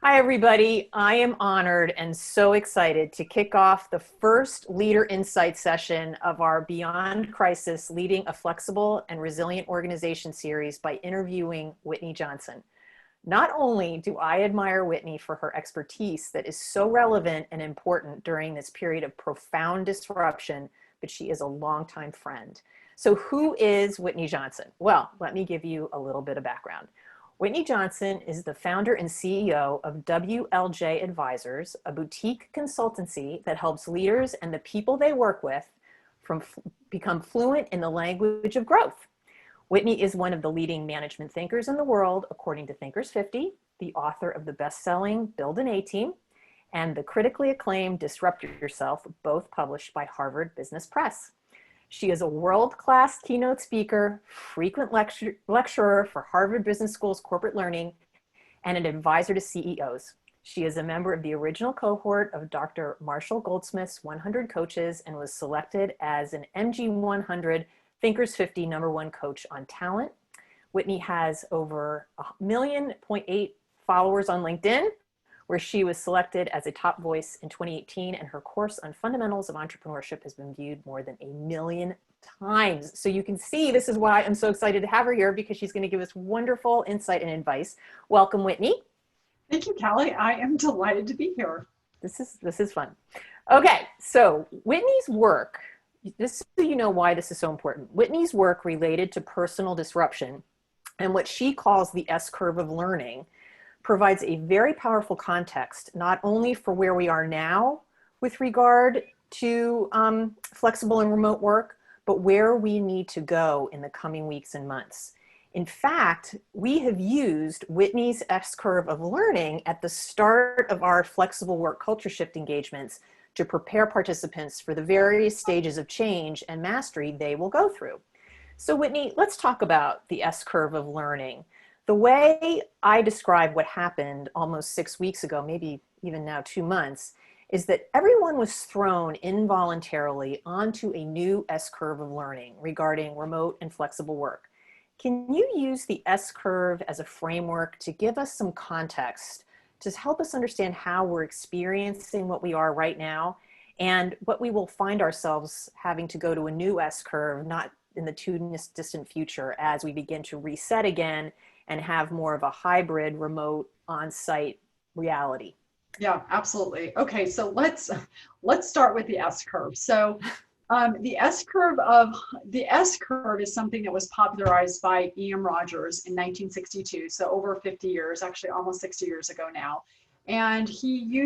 Hi, everybody. I am honored and so excited to kick off the first Leader Insight session of our Beyond Crisis Leading a Flexible and Resilient Organization series by interviewing Whitney Johnson. Not only do I admire Whitney for her expertise that is so relevant and important during this period of profound disruption, but she is a longtime friend. So who is Whitney Johnson? Well, let me give you a little bit of background. Whitney Johnson is the founder and CEO of WLJ Advisors, a boutique consultancy that helps leaders and the people they work with become fluent in the language of growth. Whitney is one of the leading management thinkers in the world, according to Thinkers 50, the author of the best-selling Build an A-Team, and the critically acclaimed Disrupt Yourself, both published by Harvard Business Press. She is a world-class keynote speaker, frequent lecturer for Harvard Business School's corporate learning, and an advisor to CEOs. She is a member of the original cohort of Dr. Marshall Goldsmith's 100 Coaches and was selected as an MG 100 Thinkers 50 #1 coach on talent. Whitney has over 1.8 million followers on LinkedIn, where she was selected as a top voice in 2018, and her course on fundamentals of entrepreneurship has been viewed more than 1 million times. So you can see this is why I'm so excited to have her here, because she's going to give us wonderful insight and advice. Welcome, Whitney. Thank you, Callie. I am delighted to be here. This is fun. Okay, so Whitney's work, this so you know why this is so important. Whitney's work related to personal disruption and what she calls the S-curve of learning provides a very powerful context, not only for where we are now with regard to flexible and remote work, but where we need to go in the coming weeks and months. In fact, we have used Whitney's S-curve of learning at the start of our flexible work culture shift engagements to prepare participants for the various stages of change and mastery they will go through. So Whitney, let's talk about the S-curve of learning. The way I describe what happened almost 6 weeks ago, maybe even now 2 months, is that everyone was thrown involuntarily onto a new S-curve of learning regarding remote and flexible work. Can you use the S-curve as a framework to give us some context to help us understand how we're experiencing what we are right now and what we will find ourselves having to go to a new S-curve, not in the too distant future, as we begin to reset again and have more of a hybrid remote on-site reality? Yeah, absolutely. Okay, so let's start with the S curve. So the S curve is something that was popularized by E.M. Rogers in 1962, so over 50 years, actually almost 60 years ago now. And he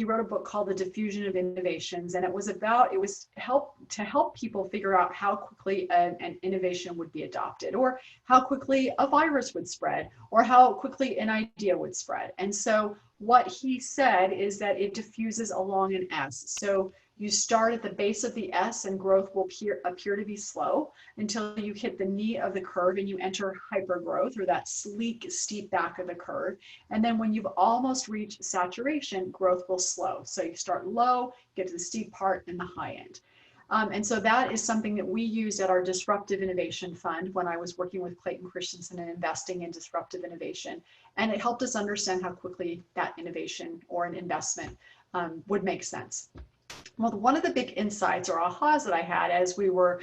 wrote a book called The Diffusion of Innovations, and it was to help people figure out how quickly an innovation would be adopted, or how quickly a virus would spread, or how quickly an idea would spread. And so what he said is that it diffuses along an S. So you start at the base of the S and growth will appear to be slow until you hit the knee of the curve and you enter hypergrowth, or that sleek, steep back of the curve. And then when you've almost reached saturation, growth will slow. So you start low, get to the steep part and the high end. And so that is something that we used at our Disruptive Innovation Fund when I was working with Clayton Christensen and investing in disruptive innovation. And it helped us understand how quickly that innovation or an investment would make sense. Well, one of the big insights or ahas that I had as we were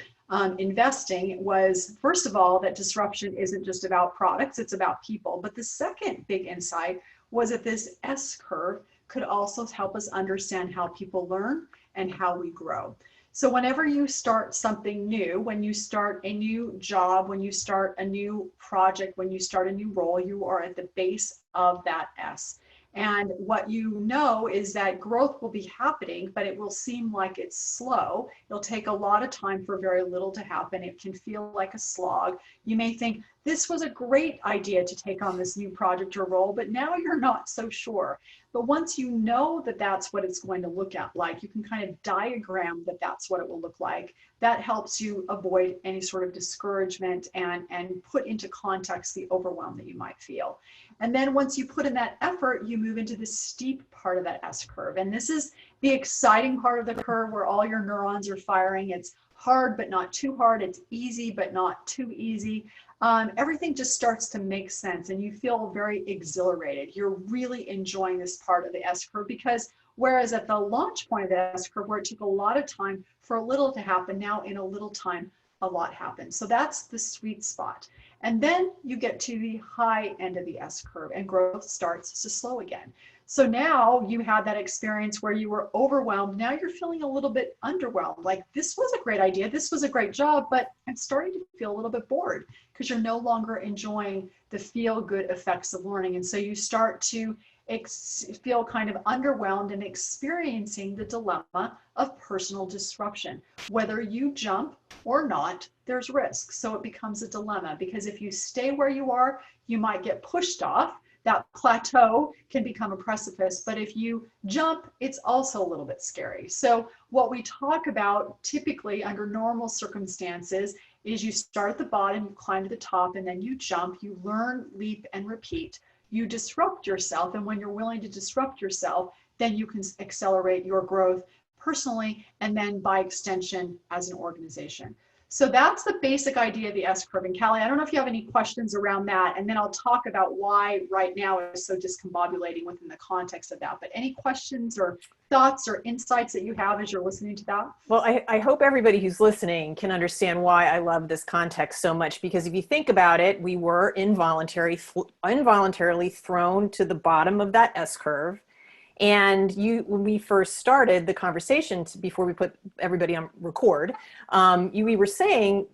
investing was, first of all, that disruption isn't just about products, it's about people. But the second big insight was that this S curve could also help us understand how people learn and how we grow. So whenever you start something new, when you start a new job, when you start a new project, when you start a new role, you are at the base of that S. And what you know is that growth will be happening, but it will seem like it's slow. It'll take a lot of time for very little to happen. It can feel like a slog. You may think, this was a great idea to take on this new project or role, but now you're not so sure. But once you know that that's what it's going to look at like, you can kind of diagram that that's what it will look like. That helps you avoid any sort of discouragement and put into context the overwhelm that you might feel. And then once you put in that effort, you move into the steep part of that S curve. And this is the exciting part of the curve where all your neurons are firing. It's hard, but not too hard. It's easy, but not too easy. Everything just starts to make sense and you feel very exhilarated. You're really enjoying this part of the S curve, because whereas at the launch point of the S curve, where it took a lot of time for a little to happen, now in a little time, a lot happens. So that's the sweet spot. And then you get to the high end of the S curve and growth starts to slow again. So now you had that experience where you were overwhelmed. Now you're feeling a little bit underwhelmed. Like, this was a great idea. This was a great job, but I'm starting to feel a little bit bored because you're no longer enjoying the feel good effects of learning. And so you start to feel kind of underwhelmed and experiencing the dilemma of personal disruption. Whether you jump or not, there's risk. So it becomes a dilemma, because if you stay where you are, you might get pushed off. That plateau can become a precipice, but if you jump, it's also a little bit scary. So what we talk about typically under normal circumstances is you start at the bottom, you climb to the top, and then you jump, you learn, leap, and repeat. You disrupt yourself, and when you're willing to disrupt yourself, then you can accelerate your growth personally, and then by extension as an organization. So that's the basic idea of the S curve. And Callie, I don't know if you have any questions around that, and then I'll talk about why right now is so discombobulating within the context of that. But any questions or thoughts or insights that you have as you're listening to that? Well, I hope everybody who's listening can understand why I love this context so much, because if you think about it, we were involuntarily thrown to the bottom of that S curve. And when we first started the conversation, before we put everybody on record, we were saying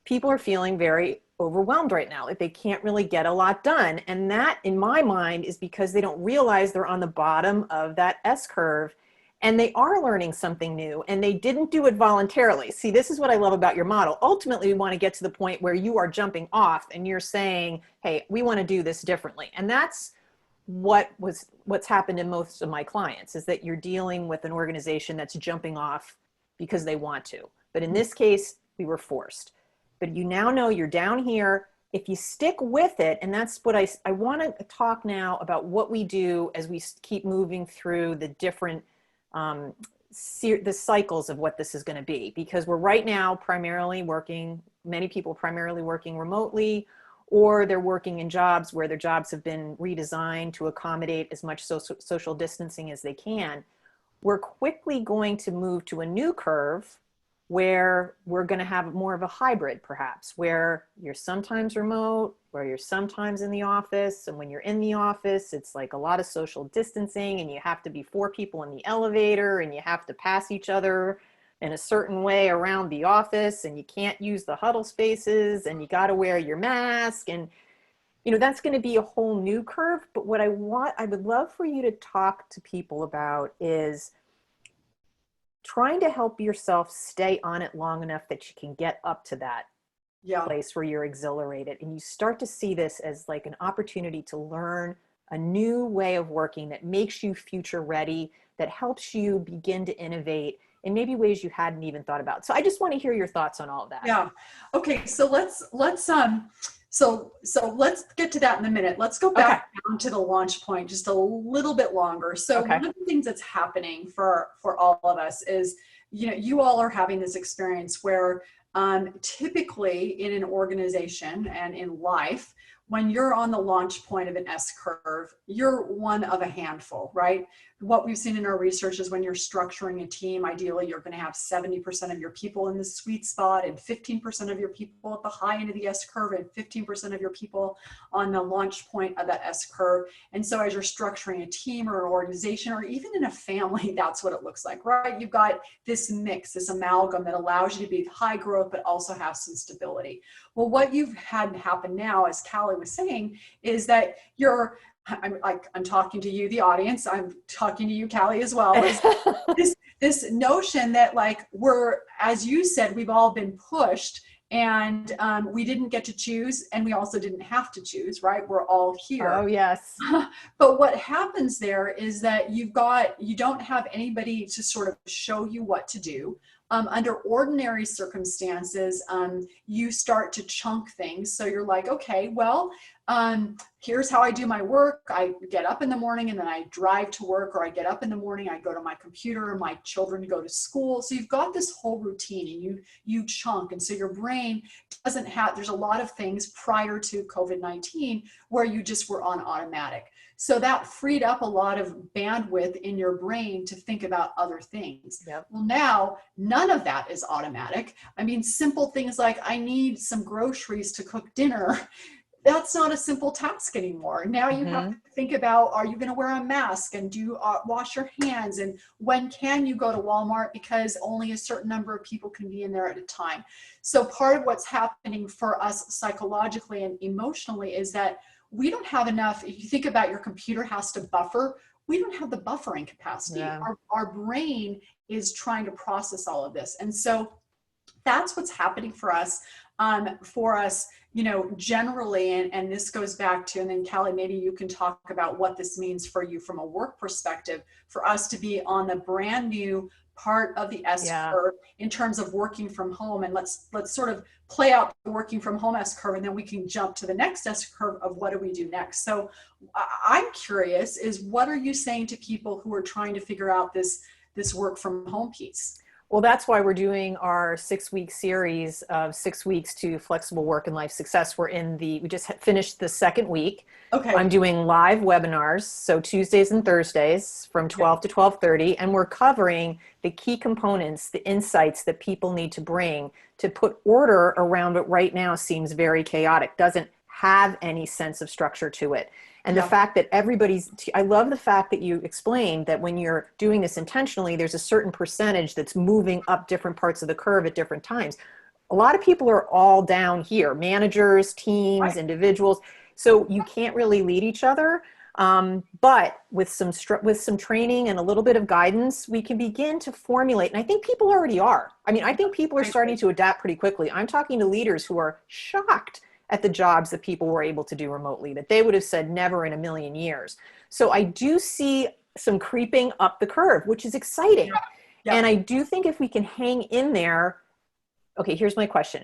people are feeling very overwhelmed right now. Like, they can't really get a lot done. And that, in my mind, is because they don't realize they're on the bottom of that S curve and they are learning something new and they didn't do it voluntarily. See, this is what I love about your model. Ultimately, we want to get to the point where you are jumping off and you're saying, hey, we want to do this differently. And that's what's happened in most of my clients, is that you're dealing with an organization that's jumping off because they want to. But in this case, we were forced. But you now know you're down here. If you stick with it, and that's what I want to talk now about what we do as we keep moving through the different the cycles of what this is going to be, because we're right now many people primarily working remotely, or they're working in jobs where their jobs have been redesigned to accommodate as much social distancing as they can. We're quickly going to move to a new curve where we're going to have more of a hybrid, perhaps, where you're sometimes remote, where you're sometimes in the office. And when you're in the office, it's like a lot of social distancing, and you have to be 4 people in the elevator, and you have to pass each other in a certain way around the office, and you can't use the huddle spaces, and you got to wear your mask. And, that's going to be a whole new curve. But what I would love for you to talk to people about is trying to help yourself stay on it long enough that you can get up to that place where you're exhilarated. And you start to see this as like an opportunity to learn a new way of working that makes you future ready, that helps you begin to innovate in maybe ways you hadn't even thought about. So I just want to hear your thoughts on all of that. Yeah. Okay. So let's get to that in a minute. Let's go back down to the launch point just a little bit longer. So one of the things that's happening for all of us is, you all are having this experience where typically in an organization and in life, when you're on the launch point of an S curve, you're one of a handful, right? What we've seen in our research is when you're structuring a team, ideally you're going to have 70% of your people in the sweet spot and 15% of your people at the high end of the S curve and 15% of your people on the launch point of that S curve. And so as you're structuring a team or an organization, or even in a family, that's what it looks like, right? You've got this mix, this amalgam that allows you to be high growth, but also have some stability. Well, what you've had happen now, as Callie was saying, is that I'm talking to you, the audience, I'm talking to you, Callie, as well. This notion that, like, as you said, we've all been pushed, and we didn't get to choose, and we also didn't have to choose, right? We're all here. Oh, yes. But what happens there is that you don't have anybody to sort of show you what to do. Under ordinary circumstances, you start to chunk things. So you're like, okay, well, Here's how I do my work. I get up in the morning and then I drive to work, or I get up in the morning, I go to my computer, my children go to school. So you've got this whole routine, and you chunk. And so your brain doesn't have, there's a lot of things prior to COVID-19 where you just were on automatic. So that freed up a lot of bandwidth in your brain to think about other things. Yep. Well, now none of that is automatic. I mean, simple things like I need some groceries to cook dinner. That's not a simple task anymore. Now you have to think about, are you going to wear a mask, and do you wash your hands, and when can you go to Walmart because only a certain number of people can be in there at a time. So part of what's happening for us psychologically and emotionally is that we don't have enough. If you think about your computer has to buffer, we don't have the buffering capacity. Yeah. Our brain is trying to process all of this. And so that's what's happening for us, generally, and this goes back to, and then Cali, maybe you can talk about what this means for you from a work perspective, for us to be on the brand new part of the S curve in terms of working from home. And let's sort of play out the working from home S curve, and then we can jump to the next S curve of what do we do next. So I'm curious, is what are you saying to people who are trying to figure out this work from home piece? Well, that's why we're doing our 6-week series of 6 weeks to flexible work and life success. We just finished the second week. Okay. I'm doing live webinars, so Tuesdays and Thursdays from 12 to 12:30, and we're covering the key components, the insights that people need to bring to put order around what right now seems very chaotic, doesn't have any sense of structure to it. And the fact that I love the fact that you explained that when you're doing this intentionally, there's a certain percentage that's moving up different parts of the curve at different times. A lot of people are all down here, managers, teams, individuals. So you can't really lead each other. But with some training and a little bit of guidance, we can begin to formulate. And I think people already are. I mean, I think people are starting to adapt pretty quickly. I'm talking to leaders who are shocked at the jobs that people were able to do remotely, that they would have said never in a million years. So I do see some creeping up the curve, which is exciting. And I do think if we can hang in there, okay, here's my question.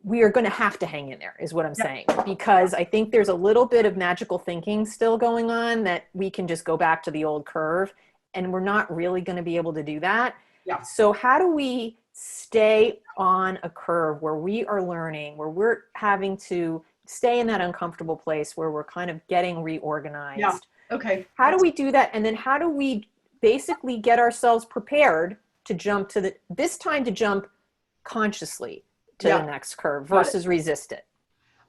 We are going to have to hang in there is what I'm saying, because I think there's a little bit of magical thinking still going on that we can just go back to the old curve, and we're not really going to be able to do that. So how do we stay on a curve where we are learning, where we're having to stay in that uncomfortable place where we're kind of getting reorganized? How do we do that? And then how do we basically get ourselves prepared to jump to jump consciously to the next curve versus resist it?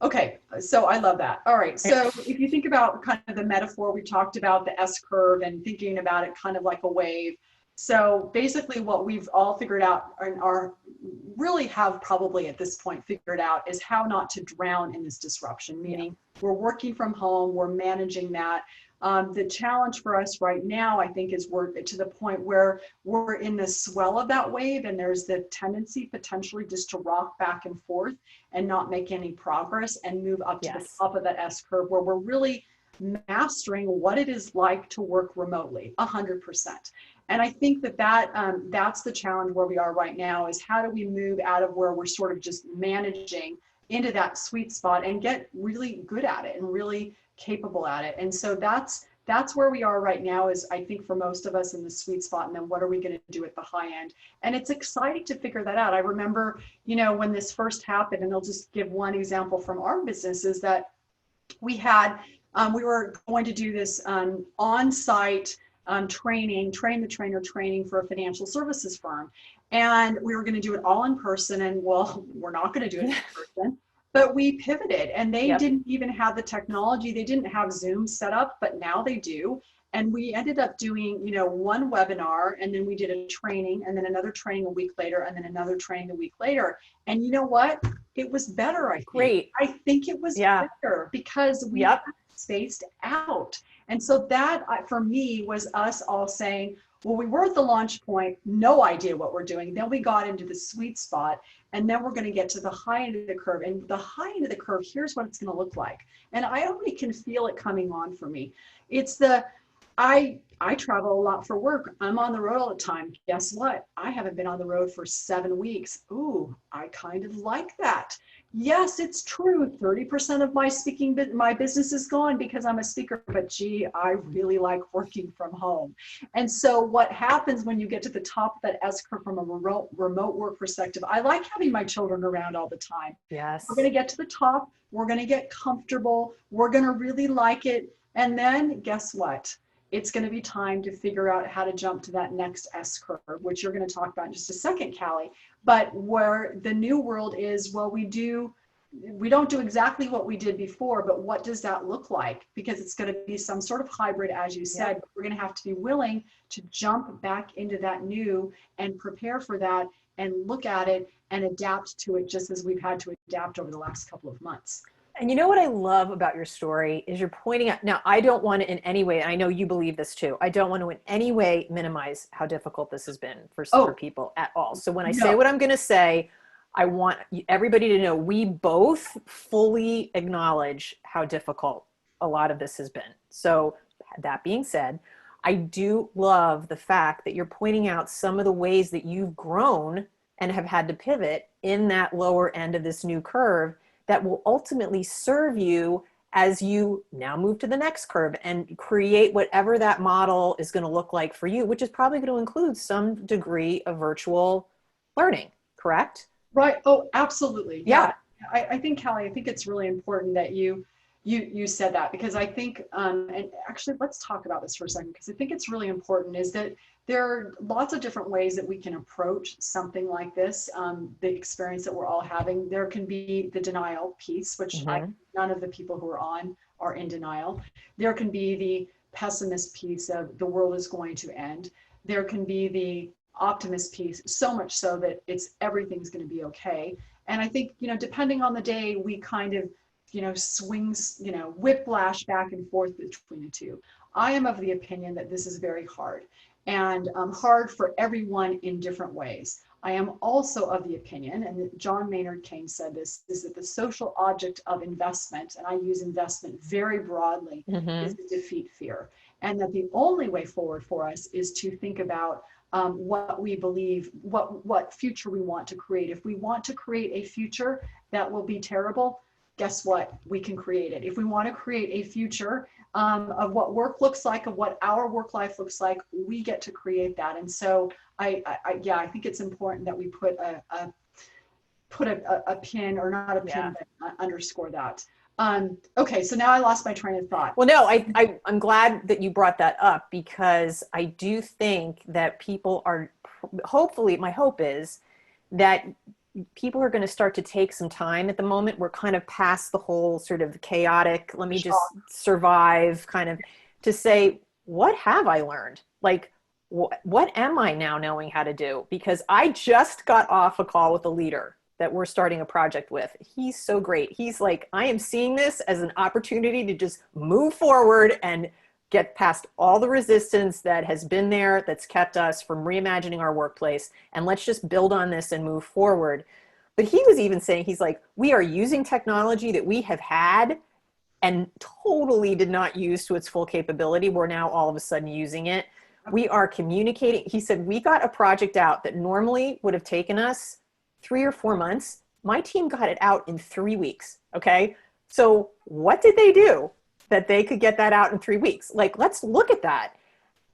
Okay, so I love that. All right, so if you think about kind of the metaphor, we talked about the S curve and thinking about it kind of like a wave. So basically what we've all figured out and really have probably at this point figured out is how not to drown in this disruption, meaning we're working from home, we're managing that. The challenge for us right now, I think, is we're to the point where we're in the swell of that wave, and there's the tendency potentially just to rock back and forth and not make any progress and move up to the top of that S curve where we're really mastering what it is like to work remotely 100%. And I think that's the challenge where we are right now, is how do we move out of where we're sort of just managing into that sweet spot and get really good at it and really capable at it. And so that's where we are right now, is I think for most of us in the sweet spot. And then what are we going to do at the high end? And it's exciting to figure that out. I remember, when this first happened, and I'll just give one example from our business, is that we were going to do this on-site train the trainer training for a financial services firm. And we were going to do it all in person, and we're not going to do it in person. But we pivoted, and they didn't even have the technology. They didn't have Zoom set up, but now they do. And we ended up doing, one webinar, and then we did a training, and then another training a week later, and then another training a week later. And you know what? It was better, I think. Great. I think it was better because we spaced out. And so that, for me, was us all saying, well, we were at the launch point, no idea what we're doing. Then we got into the sweet spot, and then we're going to get to the high end of the curve. And the high end of the curve, here's what it's going to look like. And I already can feel it coming on for me. It's I travel a lot for work. I'm on the road all the time. Guess what? I haven't been on the road for 7 weeks. Ooh, I kind of like that. Yes, it's true. 30% of my business is gone because I'm a speaker, but gee, I really like working from home. And so what happens when you get to the top of that S curve from a remote work perspective, I like having my children around all the time. We're going Yes. to get to the top. We're going to get comfortable. We're going to really like it. And then guess what? It's going to be time to figure out how to jump to that next S curve, which you're going to talk about in just a second, Callie. But where the new world is, well, we don't do exactly what we did before, but what does that look like? Because it's going to be some sort of hybrid, as you said. Yep. But we're going to have to be willing to jump back into that new and prepare for that and look at it and adapt to it, just as we've had to adapt over the last couple of months. And you know what I love about your story is you're pointing out, now I don't want to in any way, and I know you believe this too, I don't want to in any way minimize how difficult this has been for Oh, people at all. So when I say no. what I'm going to say, I want everybody to know we both fully acknowledge how difficult a lot of this has been. So that being said, I do love the fact that you're pointing out some of the ways that you've grown and have had to pivot in that lower end of this new curve that will ultimately serve you as you now move to the next curve and create whatever that model is going to look like for you, which is probably going to include some degree of virtual learning, correct? Right. Oh, absolutely. Yeah. Yeah. I think, Callie, I think it's really important that you said that, because I think, and actually let's talk about this for a second, because I think it's really important, is that there are lots of different ways that we can approach something like this, the experience that we're all having. There can be the denial piece, which none of the people who are on are in denial. There can be the pessimist piece of the world is going to end. There can be the optimist piece, so much so that everything's going to be okay. And I think, depending on the day, we kind of, swings, whiplash back and forth between the two. I am of the opinion that this is very hard, and hard for everyone in different ways. I am also of the opinion, and John Maynard Keynes said this, is that the social object of investment, and I use investment very broadly, is to defeat fear. And that the only way forward for us is to think about what we believe, what future we want to create. If we want to create a future that will be terrible, guess what? We can create it. If we want to create a future of what work looks like, of what our work life looks like, we get to create that. And so I think it's important that we put a pin, or not a pin, but underscore that. Okay, so now I lost my train of thought. Well, no, I'm glad that you brought that up, because I do think that people are, hopefully, my hope is that people are going to start to take some time at the moment. We're kind of past the whole sort of chaotic, let me just survive kind of, to say, what have I learned? Like, what am I now knowing how to do? Because I just got off a call with a leader that we're starting a project with. He's so great. He's like, I am seeing this as an opportunity to just move forward and get past all the resistance that has been there, that's kept us from reimagining our workplace. And let's just build on this and move forward. But he was even saying, he's like, we are using technology that we have had and totally did not use to its full capability. We're now all of a sudden using it. We are communicating. He said, we got a project out that normally would have taken us 3 or 4 months. My team got it out in 3 weeks. Okay. So what did they do that they could get that out in 3 weeks? Like, let's look at that.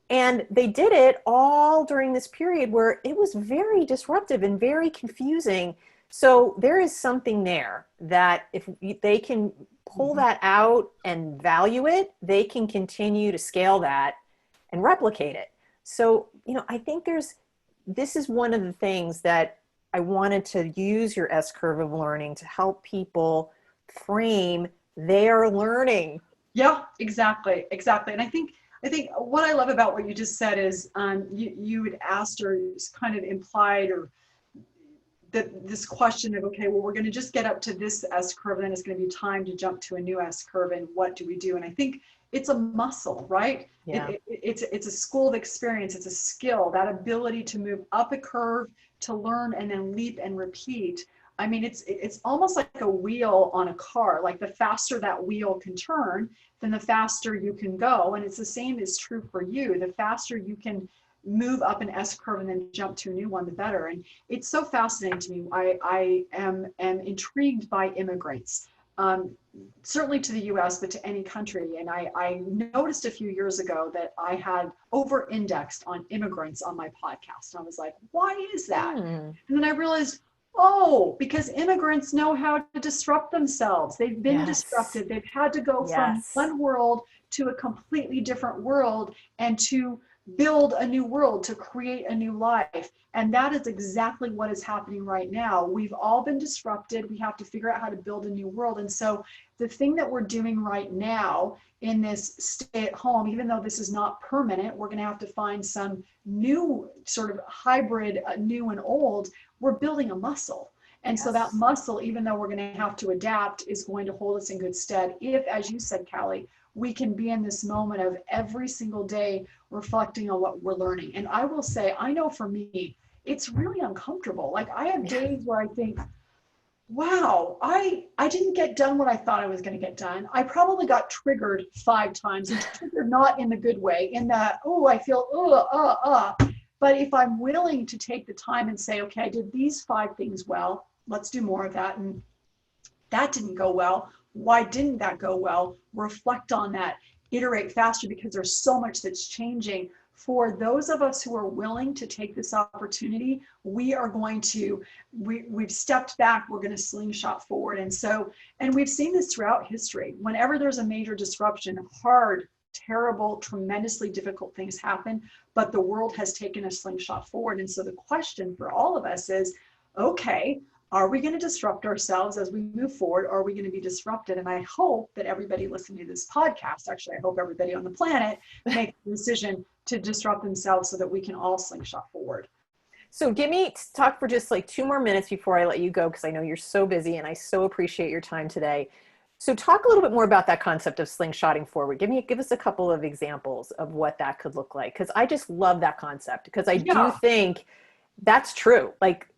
And they did it all during this period where it was very disruptive and very confusing. So there is something there that if they can pull that out and value it, they can continue to scale that and replicate it. So, I think this is one of the things that I wanted to use your S curve of learning to help people frame their learning. Yeah, exactly. And I think what I love about what you just said is you had asked, or kind of implied, or that this question of, okay, well, we're going to just get up to this S curve, and then it's going to be time to jump to a new S curve, and what do we do? And I think it's a muscle, right? Yeah. It's a school of experience. It's a skill, that ability to move up a curve, to learn, and then leap and repeat. I mean, it's almost like a wheel on a car. Like the faster that wheel can turn, then the faster you can go. And it's the same is true for you. The faster you can move up an S curve and then jump to a new one, the better. And it's so fascinating to me. I am intrigued by immigrants. Um, Certainly to the US, but to any country. And I noticed a few years ago that I had over indexed on immigrants on my podcast. And I was like, why is that? And then I realized, oh, because immigrants know how to disrupt themselves. They've been Yes. disrupted. They've had to go from Yes. one world to a completely different world and to build a new world, to create a new life. And that is exactly what is happening right now. We've all been disrupted. We have to figure out how to build a new world. And so the thing that we're doing right now in this stay at home, even though this is not permanent, we're going to have to find some new sort of hybrid, new and old. We're building a muscle. And so that Yes. muscle, even though we're going to have to adapt, is going to hold us in good stead if, as you said, Callie, we can be in this moment of every single day reflecting on what we're learning. And I will say, I know for me, it's really uncomfortable. Like I have days where I think, wow, I didn't get done what I thought I was going to get done. I probably got triggered 5 times, and triggered not in the good way, in the, oh, I feel, But if I'm willing to take the time and say, okay, I did these 5 things well, let's do more of that. And that didn't go well. Why didn't that go well? Reflect on that, iterate faster, because there's so much that's changing. For those of us who are willing to take this opportunity, we are going to, we've stepped back, we're going to slingshot forward. And so, and we've seen this throughout history. Whenever there's a major disruption, hard, terrible, tremendously difficult things happen, but the world has taken a slingshot forward. And so the question for all of us is, okay, are we going to disrupt ourselves as we move forward? Or are we going to be disrupted? And I hope that everybody listening to this podcast, actually, I hope everybody on the planet makes the decision to disrupt themselves so that we can all slingshot forward. So talk for just like 2 more minutes before I let you go, because I know you're so busy and I so appreciate your time today. So talk a little bit more about that concept of slingshotting forward. Give us a couple of examples of what that could look like. Because I just love that concept, because I do Yeah. think that's true. Like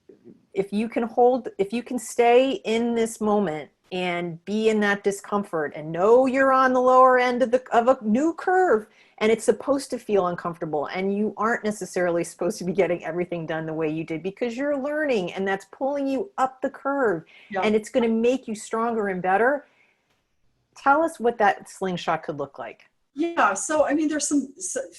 if you can stay in this moment and be in that discomfort and know you're on the lower end of a new curve, and it's supposed to feel uncomfortable, and you aren't necessarily supposed to be getting everything done the way you did, because you're learning and that's pulling you up the curve, Yeah. and it's going to make you stronger and better. Tell us what that slingshot could look like. Yeah, so I mean, there's some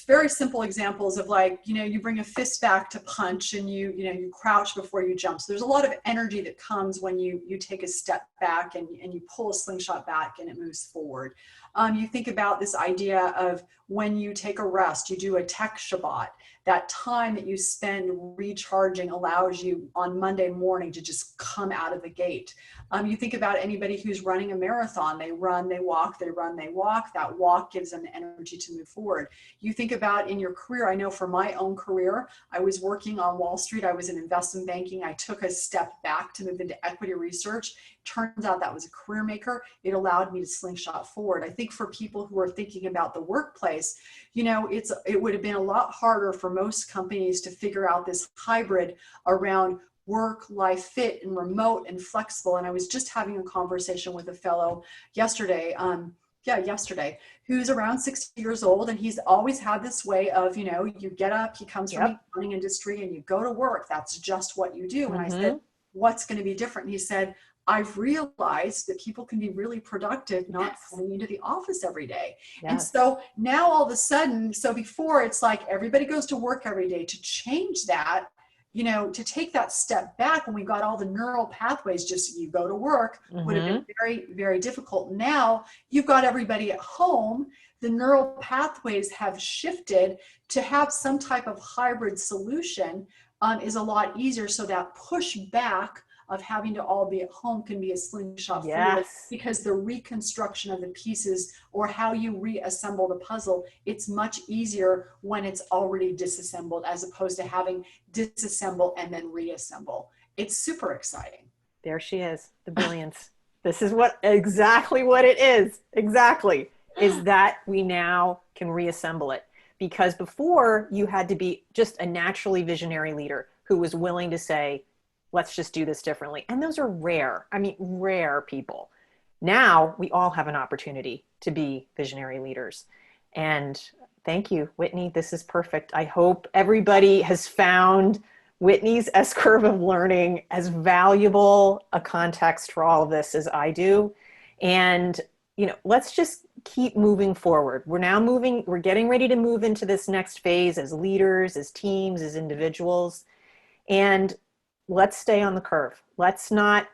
very simple examples of, like, you bring a fist back to punch, and you crouch before you jump. So there's a lot of energy that comes when you take a step back and you pull a slingshot back and it moves forward. You think about this idea of when you take a rest, you do a tech Shabbat. That time that you spend recharging allows you on Monday morning to just come out of the gate. You think about anybody who's running a marathon. They run, they walk, they run, they walk. That walk gives them the energy to move forward. You think about in your career, I know for my own career, I was working on Wall Street. I was in investment banking. I took a step back to move into equity research. Turns out that was a career maker. It allowed me to slingshot forward. I think for people who are thinking about the workplace, it would have been a lot harder for most companies to figure out this hybrid around work-life fit and remote and flexible. And I was just having a conversation with a fellow yesterday, who's around 60 years old, and he's always had this way of, you get up, he comes from the Yep. accounting industry, and you go to work. That's just what you do. And I Mm-hmm. said, what's going to be different? And he said, I've realized that people can be really productive not Yes. coming into the office every day. And Yes. so now all of a sudden, so before it's like everybody goes to work every day. To change that, to take that step back when we got all the neural pathways, just you go to work, would have been Mm-hmm. very, very difficult. Now you've got everybody at home. The neural pathways have shifted to have some type of hybrid solution, is a lot easier. So that push back of having to all be at home can be a slingshot forward, Yes. because the reconstruction of the pieces, or how you reassemble the puzzle, it's much easier when it's already disassembled, as opposed to having disassemble and then reassemble. It's super exciting. There she is, the brilliance. This is exactly what it is. Exactly. Is that we now can reassemble it. Because before, you had to be just a naturally visionary leader who was willing to say, let's just do this differently. And those are rare. I mean, rare people. Now we all have an opportunity to be visionary leaders. And thank you, Whitney. This is perfect. I hope everybody has found Whitney's S-curve of learning as valuable a context for all of this as I do. And, let's just keep moving forward. We're getting ready to move into this next phase as leaders, as teams, as individuals. And let's stay on the curve. Let's not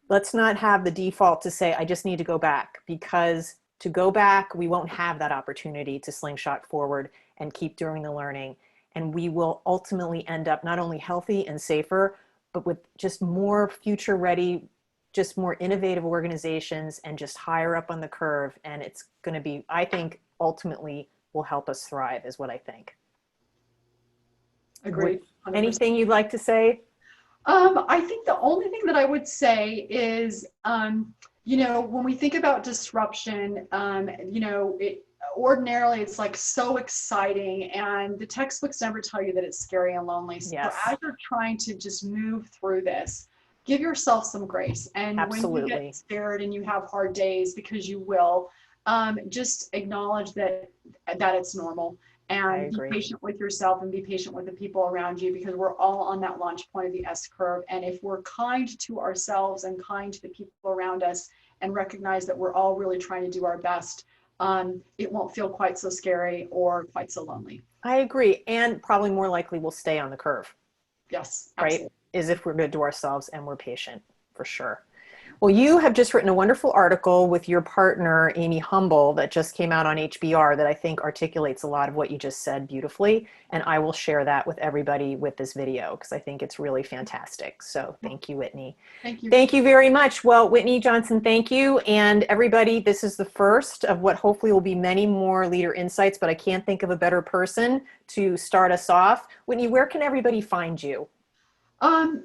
have the default to say, I just need to go back, because to go back, we won't have that opportunity to slingshot forward and keep doing the learning. And we will ultimately end up not only healthy and safer, but with just more future ready, just more innovative organizations and just higher up on the curve. And it's going to be, I think, ultimately will help us thrive, is what I think. Agreed. 100%. Anything you'd like to say? I think the only thing that I would say is, when we think about disruption, ordinarily it's like so exciting, and the textbooks never tell you that it's scary and lonely. So Yes. as you're trying to just move through this, give yourself some grace. And Absolutely. when you get scared and you have hard days, because you will, just acknowledge that it's normal. And be patient with yourself and be patient with the people around you, because we're all on that launch point of the S-curve. And if we're kind to ourselves and kind to the people around us and recognize that we're all really trying to do our best, it won't feel quite so scary or quite so lonely. I agree. And probably more likely we'll stay on the curve. Yes. Absolutely. Right? Is if we're good to ourselves and we're patient, for sure. Well, you have just written a wonderful article with your partner, Amy Humble, that just came out on HBR that I think articulates a lot of what you just said beautifully. And I will share that with everybody with this video, because I think it's really fantastic. So thank you, Whitney. Thank you. Thank you very much. Well, Whitney Johnson, thank you. And everybody, this is the first of what hopefully will be many more Leader Insights, but I can't think of a better person to start us off. Whitney, where can everybody find you?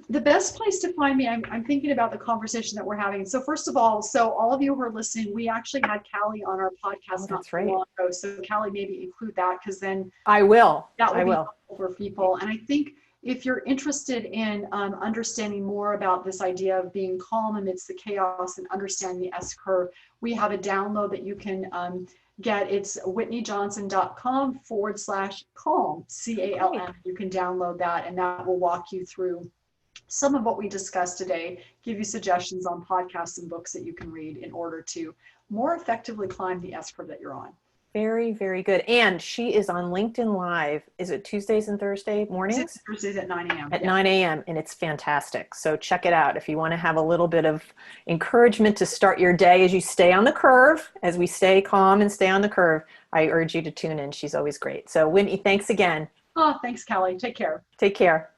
The best place to find me, I'm thinking about the conversation that we're having. So first of all, all of you who are listening, we actually had Cali on our podcast not too long ago. So Cali, maybe include that, because then I will. That will be helpful for people. And I think if you're interested in understanding more about this idea of being calm amidst the chaos and understanding the S-curve, we have a download that you can get. It's whitneyjohnson.com/calm, CALM. You can download that, and that will walk you through some of what we discussed today, give you suggestions on podcasts and books that you can read in order to more effectively climb the S-curve that you're on. Very, very good. And she is on LinkedIn Live. Is it Tuesdays and Thursday mornings? Thursdays at 9 a.m. At 9 a.m. And it's fantastic. So check it out if you want to have a little bit of encouragement to start your day as you stay on the curve, as we stay calm and stay on the curve. I urge you to tune in. She's always great. So Whitney, thanks again. Oh, thanks, Kelly. Take care. Take care.